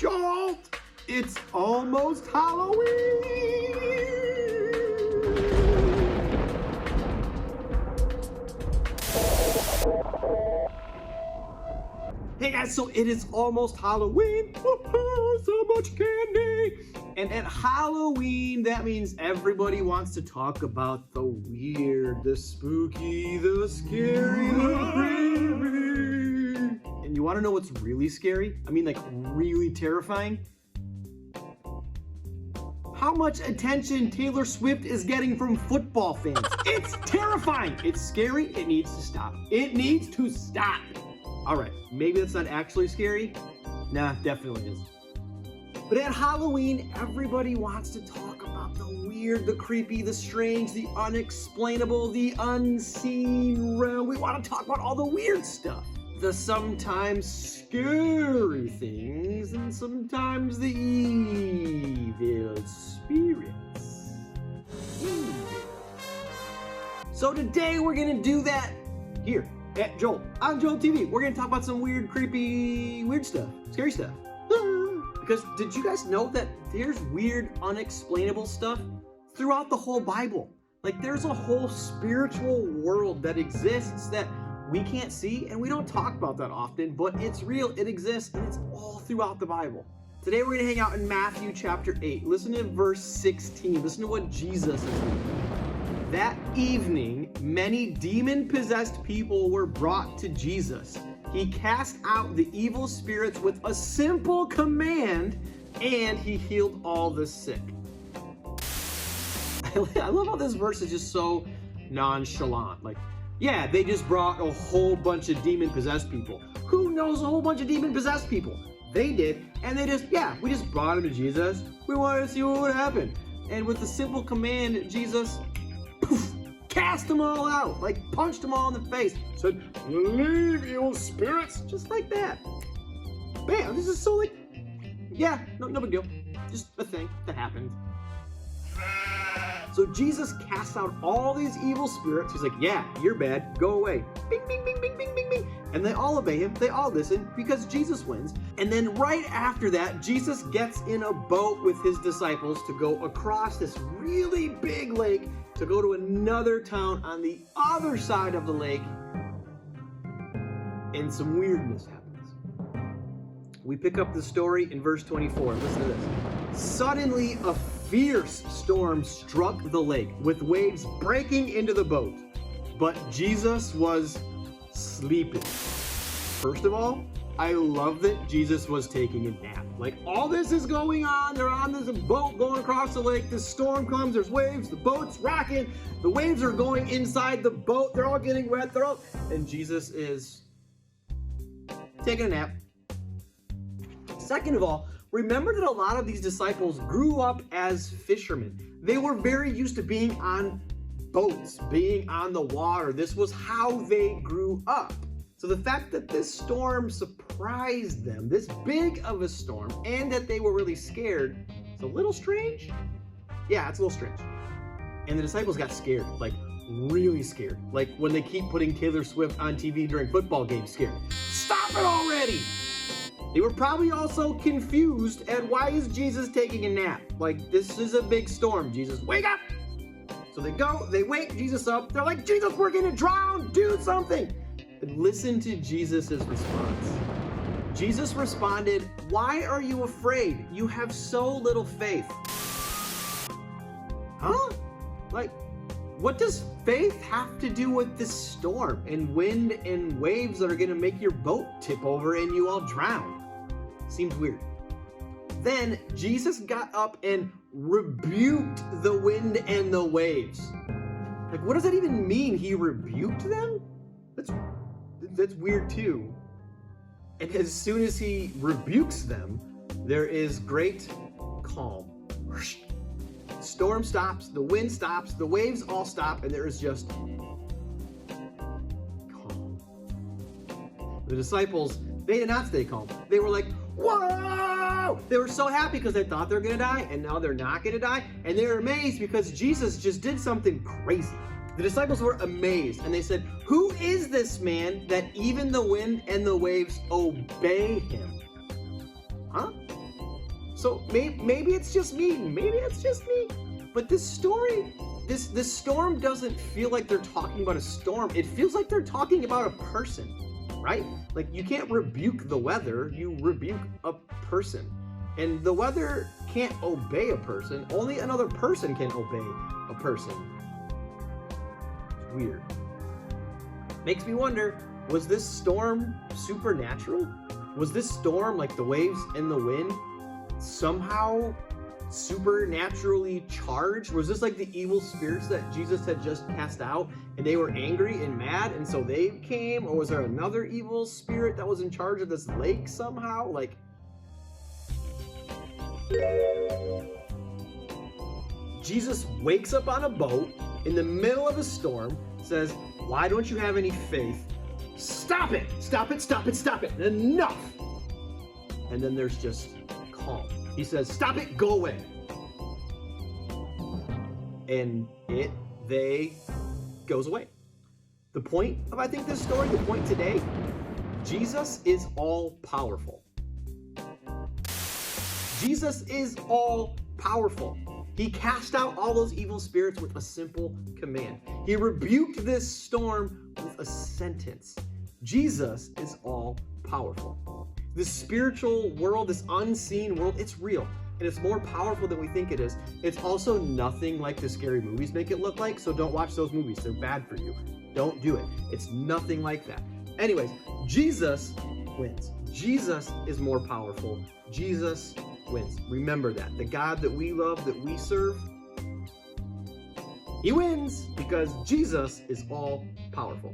Jolt! It's almost Halloween! Hey guys, so it is almost Halloween. Woo-hoo, so much candy! And at Halloween, that means everybody wants to talk about the weird, the spooky, the scary, the creepy. And you want to know what's really scary? I mean, like really terrifying? How much attention Taylor Swift is getting from football fans. It's terrifying. It's scary. It needs to stop. It needs to stop. All right, maybe that's not actually scary. Nah, definitely is. But at Halloween, everybody wants to talk about the weird, the creepy, the strange, the unexplainable, the unseen realm. We want to talk about all the weird stuff. The sometimes scary things and sometimes the evil spirits. So today we're gonna do that here at Jolt, on JoltTV. We're gonna talk about some weird, creepy, weird stuff, scary stuff. Because did you guys know that there's weird, unexplainable stuff throughout the whole Bible? Like there's a whole spiritual world that exists that we can't see and we don't talk about that often, but it's real, it exists, and it's all throughout the Bible. Today we're gonna hang out in Matthew chapter 8. Listen to verse 16. Listen to what Jesus is doing. That evening, many demon-possessed people were brought to Jesus. He cast out the evil spirits with a simple command, and he healed all the sick. I love how this verse is just so nonchalant. Like, yeah, they just brought a whole bunch of demon-possessed people. Who knows a whole bunch of demon-possessed people? They did, and we just brought them to Jesus. We wanted to see what would happen. And with a simple command, Jesus, poof, cast them all out, like punched them all in the face. Said, leave, evil spirits, just like that. Bam, this is so like, yeah, no big deal. Just a thing that happened. So Jesus casts out all these evil spirits. He's like, yeah, you're bad, go away. Bing, bing, bing, bing, bing, bing, bing. And they all obey him, they all listen because Jesus wins. And then right after that, Jesus gets in a boat with his disciples to go across this really big lake to go to another town on the other side of the lake. And some weirdness happens. We pick up the story in verse 24. Listen to this. Suddenly, a fierce storm struck the lake with waves breaking into the boat, but Jesus was sleeping. First of all, I love that Jesus was taking a nap. Like all this is going on, they're on this boat going across the lake, this storm comes, there's waves, the boat's rocking, the waves are going inside the boat, they're all getting wet, and Jesus is taking a nap. Second of all, remember that a lot of these disciples grew up as fishermen. They were very used to being on boats, being on the water. This was how they grew up. So the fact that this storm surprised them, this big of a storm, and that they were really scared, it's a little strange. Yeah, it's a little strange. And the disciples got scared, like really scared. Like when they keep putting Taylor Swift on TV during football games, scared. Stop it already! They were probably also confused at why is Jesus taking a nap? Like, this is a big storm. Jesus, wake up! So they wake Jesus up. They're like, Jesus, we're gonna drown, do something. And listen to Jesus's response. Jesus responded, why are you afraid? You have so little faith. Huh? Like, what does faith have to do with this storm and wind and waves that are gonna make your boat tip over and you all drown? Seems weird. Then Jesus got up and rebuked the wind and the waves. Like, what does that even mean? He rebuked them? That's weird too. And as soon as he rebukes them, there is great calm. Storm stops, the wind stops, the waves all stop, and there is just calm. The disciples, they did not stay calm. They were like, whoa! They were so happy because they thought they were gonna die, and now they're not gonna die. And they were amazed because Jesus just did something crazy. The disciples were amazed, and they said, who is this man that even the wind and the waves obey him? Huh? So maybe it's just me. Maybe it's just me. But this story, this storm doesn't feel like they're talking about a storm. It feels like they're talking about a person, right? Like you can't rebuke the weather, you rebuke a person. And the weather can't obey a person. Only another person can obey a person. It's weird. Makes me wonder, was this storm supernatural? Was this storm, like the waves and the wind, somehow supernaturally charged? Was this like the evil spirits that Jesus had just cast out and they were angry and mad and so they came? Or was there another evil spirit that was in charge of this lake somehow? Like, Jesus wakes up on a boat in the middle of a storm, says, "Why don't you have any faith? Stop it! Stop it! Stop it! Stop it! Enough!" And then there's just calm. He says, "Stop it! Go away!" And they goes away. The point of, I think, this story, the point today, Jesus is all powerful. Jesus is all powerful. He cast out all those evil spirits with a simple command. He rebuked this storm with a sentence. Jesus is all powerful. This spiritual world, this unseen world, it's real. And it's more powerful than we think it is. It's also nothing like the scary movies make it look like, so don't watch those movies. They're bad for you. Don't do it. It's nothing like that. Anyways, Jesus wins. Jesus is more powerful. Jesus wins. Remember that. The God that we love, that we serve, he wins because Jesus is all powerful.